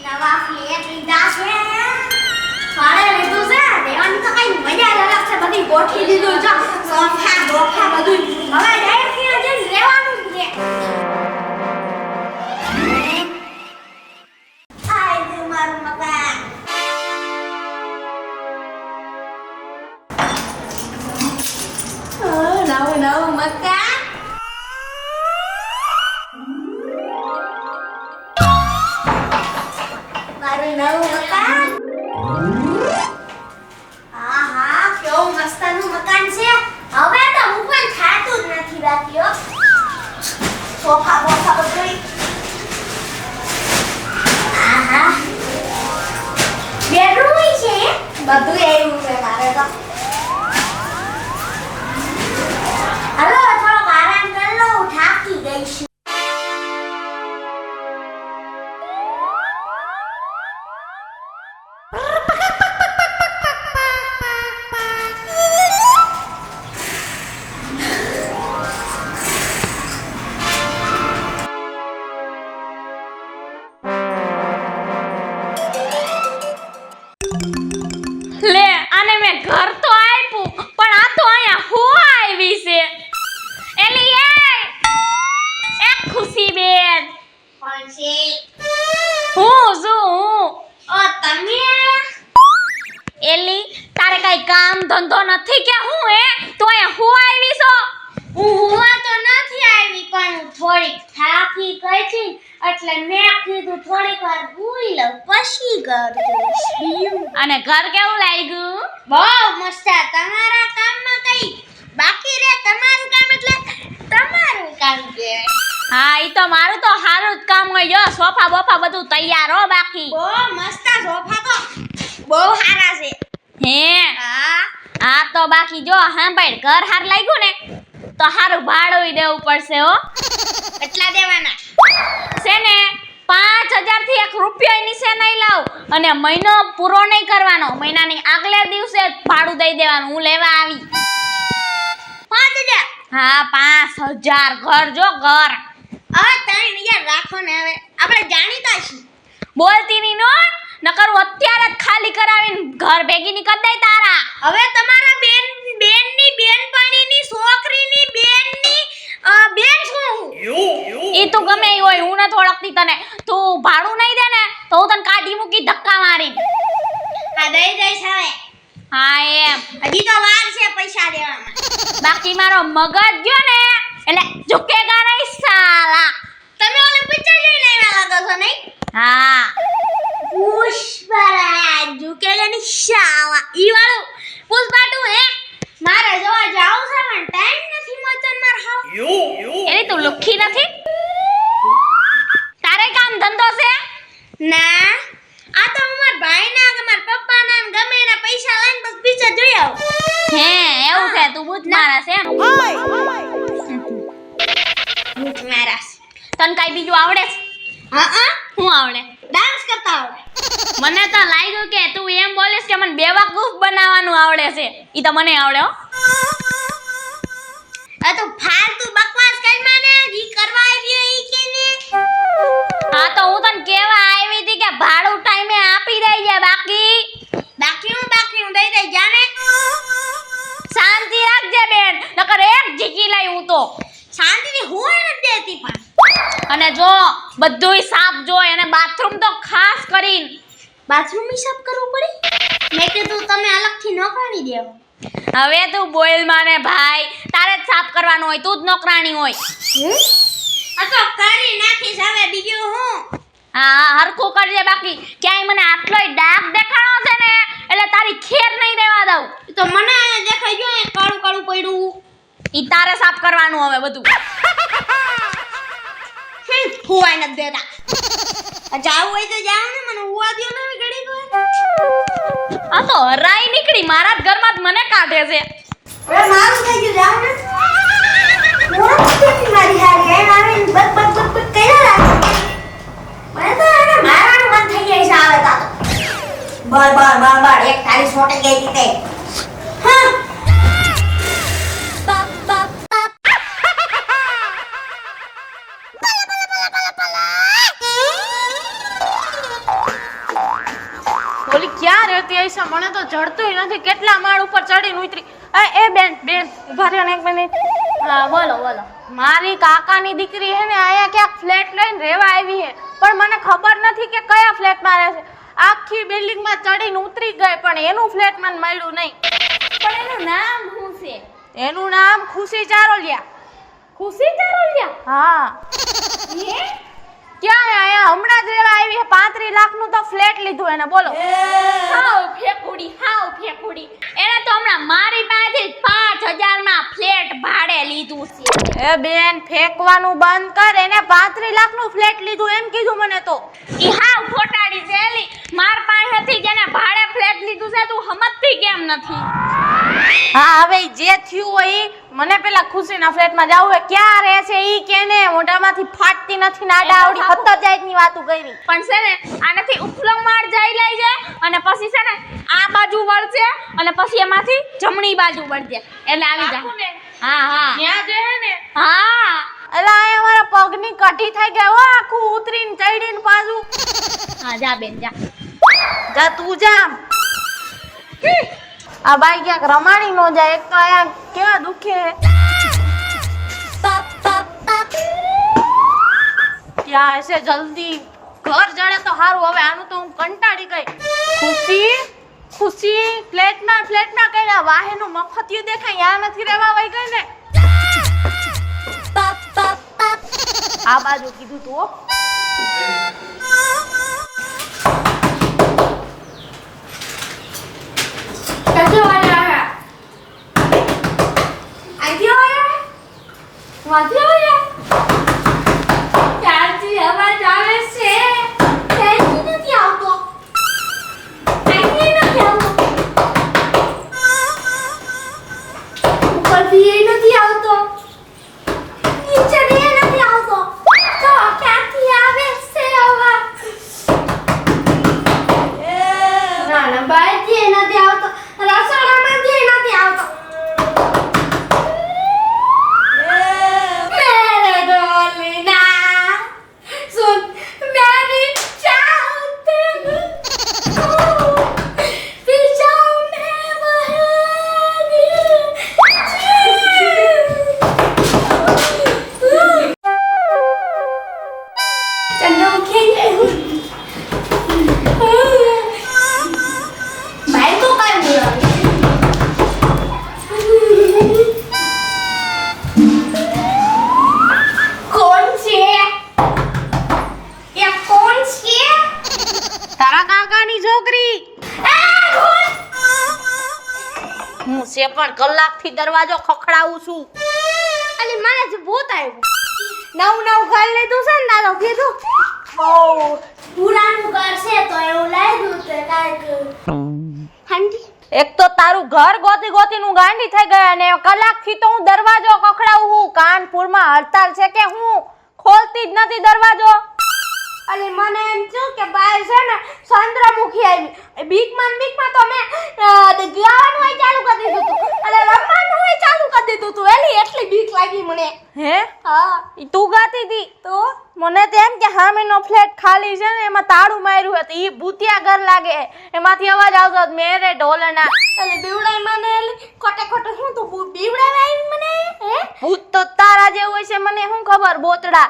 નવા ફ્લેટ લીધા છે. ભાડે લીધું છે. દેવાની તો કઈ મજા જ અલગ છે. બધી ગોઠવી દીધું છે. સોફા બોફા બધું. હવે ડાયરેક્ટ ત્યાં જઈને રહેવાનું જ છે. આ છે મારું મકાન. નવું મકાન. મારું નવું મકાન. આહા કેવું મસ્તનું મકાન છે. હવે તો હું પણ થાતું જ નથી બાકી હો. સોફા બોફા બધું. આહા બેડરૂમ છે. બધું આવ્યું છે મારે તો. હાલો થોડોક આરામ કરી લઉં. થાકી ગઈ છું. લે આને મેં ઘર તો આપ્યું પણ આ તો અહીંયા હું આવી છે એલી એ ખુશી બેન કોણ છે? હું ઓ તમે? એલી તારે કઈ કામ ધંધો નથી કે હું તો અહીંયા હું આવી છો? હું હુવા તો નથી આવી પણ હું થોડીક થાકી ગઈ હતી એટલે મેં કીધું થોડીક વાર હુઈ લઉં પછી ઘર જઈશ. અને ઘર કેવું લાગ્યું? બહુ મસ્ત. તમારા કામમાં કઈ બાકી રે? તમારું કામ એટલે તમારું કામ કહેવાય. હા ઈ તો મારું તો સારું જ કામ હોય. જો સોફા બોફા બધું તૈયાર હો બાકી. બહુ મસ્ત સોફા તો બહુ સારા છે. હે હા હા તો બાકી જો સાંભળ ઘર હાર લાગ્યું ને તો હારું ભાડું દેવું પડશે હો. કેટલા દેવાના? છે ને 5000 થી 1 રૂપિયો નીચે નહીં લાવ અને મહિનો પૂરો નહીં કરવાનો. મહિનાની આગલે દિવસે ભાડું દઈ દેવાનું. હું લેવા આવી. 5000? હા 5000 ઘર જો ઘર. હવે 3000 રાખો ને. હવે આપણે જાણીતા છીએ. બોલતી ની નો નકર હું અત્યારે જ ખાલી કરાવીને ઘર ભેગી ની કરી દઈ તારા. હવે તમારા બેનની બેનપણીની છોકરીની બેનની બેન છું હું. ઈ તું ગમે ઈ હોય. હું નથી ઓળખતી તને. તું ભાડું નહીં દે ને તો હું તને કાઢી મૂકી ધક્કા મારી. આ દઈ દઈશ હવે. હા એમ. હજી તો વાર છે પૈસા દેવામાં. બાકી મારો મગજ ગયો ને એટલે ઝુકેગા નહીં સાલા. તમે ઓલે પિક્ચર જોઈને આવ્યા લાગો છો નહીં? હા પુષ્પરાજ ઝુકેગાની શાવા ઈ વાળું પુષ્પા 2 હે. મારે જોવા જાવું છે પણ ટાઈમ નથી મળતો ને માર હાવ. એની તું લુખી નથી? તારે કામ ધંધો છે? ના આ તો માર ભાઈના કે માર પપ્પાના ને ગમે એના પૈસા લઈને બસ પિક્ચર જોઈ આવું. હે એવું છે? તું બુજ મારા છે એમ? મારા તને કઈ બીજું આવડે છે? હા શું આવડે? ડાન્સ કરતા આવડે. મને તો લાગ્યું કે તું એમ બોલીશ કે મને બેવકૂફ બનાવવાનું આવડે છે. ઈ તો મને આવડે હો. આ તો ફાલતુ બકવાસ કરી મને ઈ કરવા આવ્યો ઈ કે ને. હા તો હું તને કેવા આવી હતી કે ભાડું ટાઈમે આપી દેજે. બાકી હું દઈ દઈ જાને. શાંતિ રાખજે બેન નકર એક જીકી લઈ હું તો. શાંતિથી હું નથી દેતી પણ. અને જો બધુંય સાફ જોય અને બાથરૂમ તો ખાસ કરીને. બાથરૂમ ની સાફ કરવું પડી? મેં કીધું તમે અલગથી નોકરાણી દેવો. હવે તું બોલ માને ભાઈ. તારે જ સાફ કરવાનું હોય. તું જ નોકરાણી હોય. આ તો કરી નાખીશ હવે બીજું હું. હા હરખું કરજે. બાકી ક્યાંય મને આટલોય ડાઘ દેખાણો છે ને એટલે તારી ખેર નહીં દેવા દઉં. તો મને અહીંયા દેખાઈ ગયો એ કાળું કાળું પડ્યું. ઈ તારે સાફ કરવાનું હવે બધું. હુવાય નથી દેતા. જાવું હોય તો જાવ ને મને હુવા દ્યો ને ઘડી કો. આ તો હરાઈ નીકળી મારા જ ઘરમાં જ મને કાઢે છે. હવે મારું થઈ ગયું જાવ ને. મોટી મારી હારી એ મારે બક બક બક બક કર્યા રાખે. મને તો એને મારવાનું મન થઈ જાય છે આવે તા. બર બર બર બર એક તારી છોટે ગઈ હતી તે. હા. ઓલી ક્યાં રહેતી હશે મને તો જડતુંય નથી કેટલા માળ ઉપર ચડીને ઉતરી એ બેન ઉભા રહ્યો ને એક મિનિટ હા બોલો બોલો. મારી કાકાની દીકરી હે ને આયા ક્યાંક ફ્લેટ લઈને રહેવા આવી હે પણ મને ખબર નથી કે કયા ફ્લેટમાં રહે છે આખી બિલ્ડિંગમાં ચડીને ઉતરી ગઈ પણ એનું ફ્લેટ મને મળ્યું નહીં પણ એનું નામ શું છે? એનું નામ ખુશી ચારોલિયા ખુશી ચારોલિયા? હા હે? ક્યાં આયા હમણાં જ રહેવા આવી હે 35 લાખનું તો ફ્લેટ લીધું એને બોલો હાવ ફેકુડી. એને તો હમણાં મારી પાસેથી 5000 માં ફ્લેટ ભાડે લીધું છે. એ બેન ફેંકવાનું બંધ કર એને 35 લાખનું ફ્લેટ લીધું એમ કીધું મને તો ઈ હાવ ખોટાડી છે એલી. માર પાસેથી જેને ભાડે ફ્લેટ લીધું છે તું સમજતી કેમ નથી? હા હવે જે થયું હોય ઈ મને પેલા ખુશીના ફ્લેટમાં જાવું હે ક્યાં રહે છે ઈ કેને મોઢામાંથી ફાટતી નથી નાડા આવડી 17 જાતની વાતો કરી પણ છે ને આનાથી ઉપલો માળ જઈ લઈ જાય અને પછી છે ને આ બાજુ વળશે અને પછી એમાંથી જમણી બાજુ વળશે એટલે આવી જાય. હા ત્યાં જે હે ને હા અલા આ મારા પગની કઢી થઈ ગઈ હો આખું ઉતરીને ચડીને પાછું હા જા બેન જા. જા તું જા આ બાઈ ક્યાંક રમાડી નો જાય એક તો આયા કેવા દુખે હે ક્યાં હશે જલ્દી ઘર જડે તો સારું હવે આનું તો હું કંટાળી ગઈ ખુશી ફ્લેટમાં કર્યા વાહેનું મફતિયું દેખાય યા નથી રહેવા વઈ ગઈ ને આ બાજુ કીધું તું હો. कैसे आया है आइडिया आया है वादी आया चाची हमारे जाने से कैसी नहीं आवतो कैसी नहीं आवतो ऊपर भी ये नहीं आवतो नीचे भी ये नहीं आवतो तो कैसी आवे से आवा ना ना बाहर भी ये नहीं आवतो રસોડામાં જે નથી આવતો મેરે ડોલીના સુન મેરી ચાહતે પીછા મે ચંદો ખેલે ભાઈ તો કઈ બોલા कौन से ये कौन से તારા કાકાની છોકરી હું છે પણ કલાકથી દરવાજો ખખડાવું છું અલે મને જ ભૂત આવ્યું નવ ઘર લીધું છે ને તો કીધું બહુ પુરાનું ઘર છે તો એવું લાગ્યું તે કાઈક હાંડી એક તો તારું ઘર ગોતી નું ગાંડી થઈ ગયા અને કલાકથી તો હું દરવાજો ખખડાવું છું કાનપુરમાં હડતાલ છે કે હું ખોલતી જ નથી દરવાજો અલે મને એમ થયું કે બહાર છે ને ચંદ્રમુખી આવી બીકમાં તો મેં ગાવાનું હોય ચાલુ કરી દીધું તું અલે રમવાનું હોય ચાલુ કરી દીધું તું એટલી બીક લાગી મને હે હા ઈ તું ગાતી હતી તો મને તો એમ કે હામેનો ફ્લેટ ખાલી છે ને એમાં તાળું માર્યું હતું ઈ ભૂતિયા ઘર લાગે એમાંથી અવાજ આવતો હતો મેરે ઢોલના અલે બીવડાઈ મને ખોટે હું તું બીવડાઈ આવી મને હે ભૂત તો તારા જેવું હોય છે મને શું ખબર બોતડા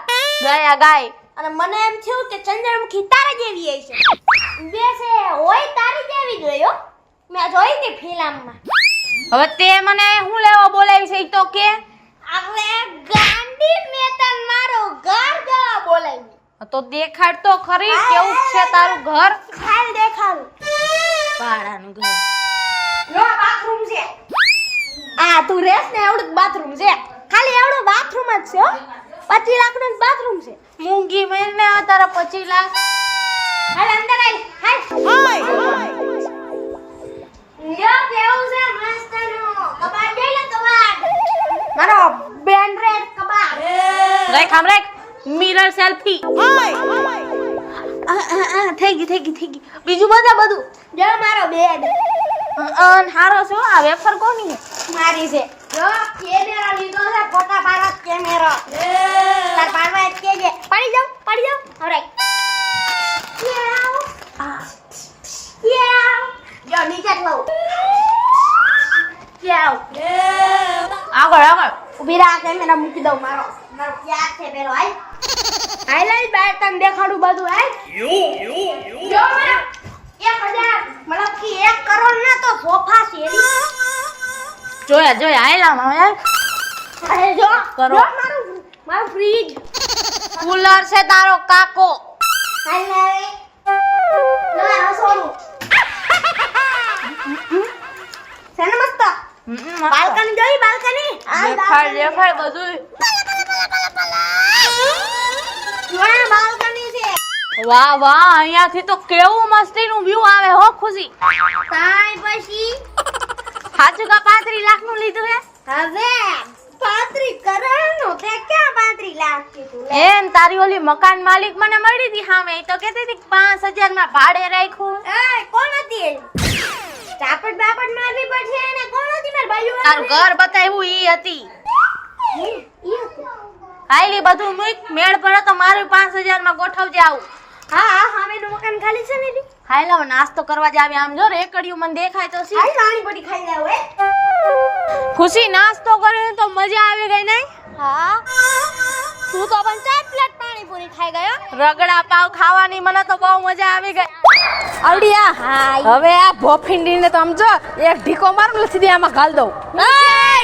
ગાય અને મને એમ થયું કે ચંદ્રમુખી તારા જેવી હશે બેસે હોય તારી જેવી જોઈ હો મેં જોઈ ને ફિલ્મમાં હવે તે મને શું લેવા બોલાવી છે ઈ તો કે હવે ગાંડી મેં તન મારો ઘર જવા બોલાવી તો દેખાડ તો ખરી કેવું છે તારું ઘર ખાલ દેખાડું ભાડાનું ઘર નો બાથરૂમ છે આ તું રેસ ને એવડું બાથરૂમ છે ખાલી એવડું બાથરૂમ જ છે હો 25 લાખનું બાથરૂમ છે મૂંગી મહિને તારા 25 લાખ હાલ અંદર આય હાલ યો કેવું છે મસ્તનો કબાટ લઈ લે કબાટ મારો બેન રેડ કબાટ રાખ આમ રાખ મિરર સેલ્ફી થઈ ગઈ બીજું બધું જો મારો બેડ હારો છો આ વેફર કોની છે મારી છે જો કેમેરા લીધો છે ફોટા પાડો કેમેરા તાર પાડવા જ કેજે પડી જાવ હવે જો નીચે જ લઉં આગળ ઊભી રાહ કેમેરા મૂકી દઉં મારો પ્યાર છે પેલો હાઈલાઈટ બાર તને દેખાડું બધું હાલ જો મારો 1000 મતલબ કે 1 કરોડ ના તો સોફા શેરી જોયા આયલા હવે અરે જો કરો. જો મારું ફ્રીજ કુલર છે તારો કાકો હાલ ને હવે ના રસોડું સેને મસ્ત બાલ્કની જોઈ બાલ્કની દેખાડ બધું જોયા બાલ્કની છે વાહ અહીંયાથી તો કેવું મસ્તીનું વ્યૂ આવે હો ખુશી તાઈ પછી સાચું કા 35 લાખનું લીધું હે હવે 35 કરોડ નું તે ક્યાં 35 લાખ કીધું લે એમ તારી ઓલી મકાન માલિક મને મળી હતી સામે ઈ તો કહેતી હતી 5000 માં ભાડે રાખ્યું એ કોણ હતી ચાપટ બાપટ મારવી પડશે એને કોણ હતી માર બાજુ તારું ઘર બતાવ્યું ઈ હતી હાઈલી બધું મૂક મેળ પડે તો મારું 5000 માં ગોઠવજે આવું હા સામેનું મકાન ખાલી છે ને દી હાઈ લાવ નાસ્તો કરવા જ આવી આમ જો રેકડિયું મને દેખાય તો સી હાઈ નાની પડી ખાઈ લેવ હે ખુશી નાસ્તો કરીને તો મજા આવી ગઈ નહીં હા તું તો પણ 4 પ્લેટ પાણીપુરી ખાઈ ગયો રગડા પાવ ખાવાની મને તો બહુ મજા આવી ગઈ અવડિયા હાય હવે આ ભોફિંડીને તો સમજો એક ઢીકો મારું સીધી આમાં ઘાલ દઉં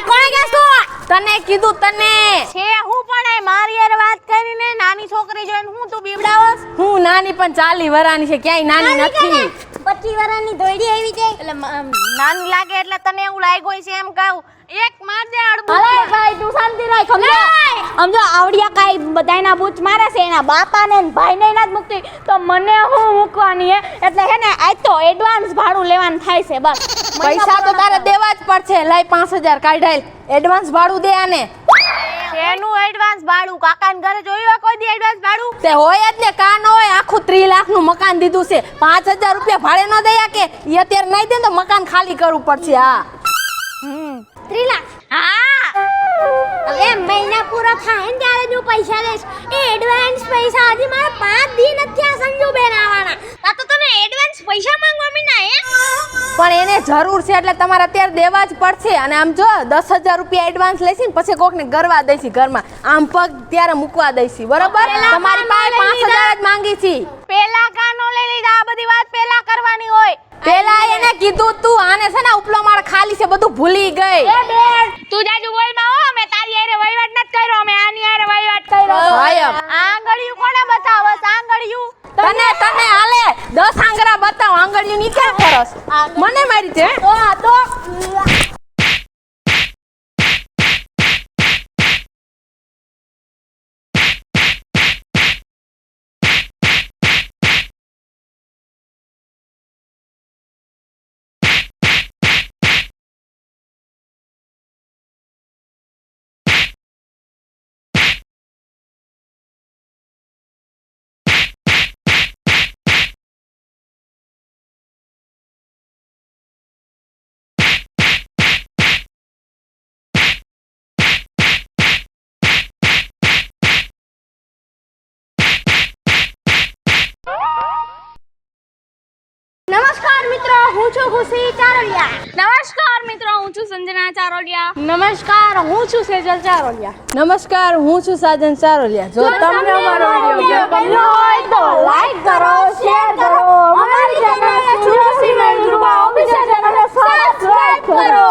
કોણે કહેશું તને કીધું તને છે હું પણ એ મારી યાર વાત કરીને નાની છોકરી જોઈને હું તું બીવડાવસ હું નાની પણ 40 વરાની છે ક્યાંય નાની નથી 25 વર્ષની દોડી આવી જાય એટલે નાની લાગે એટલે તને એવું લાગ્યું છે એમ કહું એક મારજે અડબું અરે ભાઈ તું શાંતિ રાખ સમજો આવડિયા કાઈ બધાયના બૂચ મારે છે એના બાપાને ને ભાઈને ના જ મુકતી તો મને હું મૂકવાની હે એટલે હે ને આજ તો એડવાન્સ ભાડું લેવાનું થાય છે બસ પૈસા તો તારે દેવા જ પડશે લઈ 5000 કાઢાય એડવાન્સ ભાડું દે આને એનું એડવાન્સ ભાડું કાકાને ઘરે જોયું હોય કોઈ દી એડવાન્સ ભાડું તે હોય જ ને કા ન હોય આખું 3 લાખનું મકાન દીધું છે 5000 રૂપિયા ભાડે ન દયા કે ઈ અત્યારે નહીં દે તો મકાન ખાલી કરવું પડશે હા 3 લાખ હા હવે મહિના પૂરો થાય ને ત્યારે જો પૈસા લેશ એ એડવાન્સ પૈસા હજી મારે 5 દી નથી આ સંજુ બેન આવવાના તા તો તને એડવાન્સ પૈસા માંગવા મીના હે પણ એને જરૂર છે એટલે તમારે અત્યારે દેવા જ પડશે અને આમ જો 10000 રૂપિયા એડવાન્સ લેસી ને પછી કોકને ગરવા દઈશી ઘરમાં આમ પગ ત્યારે મૂકવા દઈશી બરોબર તમારી પાસે 5000 જ માંગી છી પેલા કાનો લઈ લીધા આ બધી વાત પેલા કરવાની હોય પેલા એને કીધું તું આને છે ને ઉપલો માળ ખાલી છે બધું ભૂલી ગઈ તું જાજુ બોલમાં હો મે તારી હારે વહીવટ નત કર્યો મે આની હારે વહીવટ કર્યો ભાઈ આંગળિયું કોને બતાવસ આંગળિયું તને હાલે 10 આંગળા બતાવ આંગળીઓ ની ક્યાં કરસ મને મારી છે તો નમસ્કાર મિત્રો હું છું ખુશી ચારલિયા નમસ્કાર મિત્રો હું છું સંજના ચારોલિયા નમસ્કાર હું છું સેજલ ચારોલિયા નમસ્કાર હું છું સાજન ચારોલિયા જો તમને અમારો વિડિયો ગમ્યો હોય તો લાઈક કરો શેર કરો અમારી ચેનલ સુરસી મેં ગ્રુપ ઓફિશિયલ ચેનલને સબસ્ક્રાઇબ કરો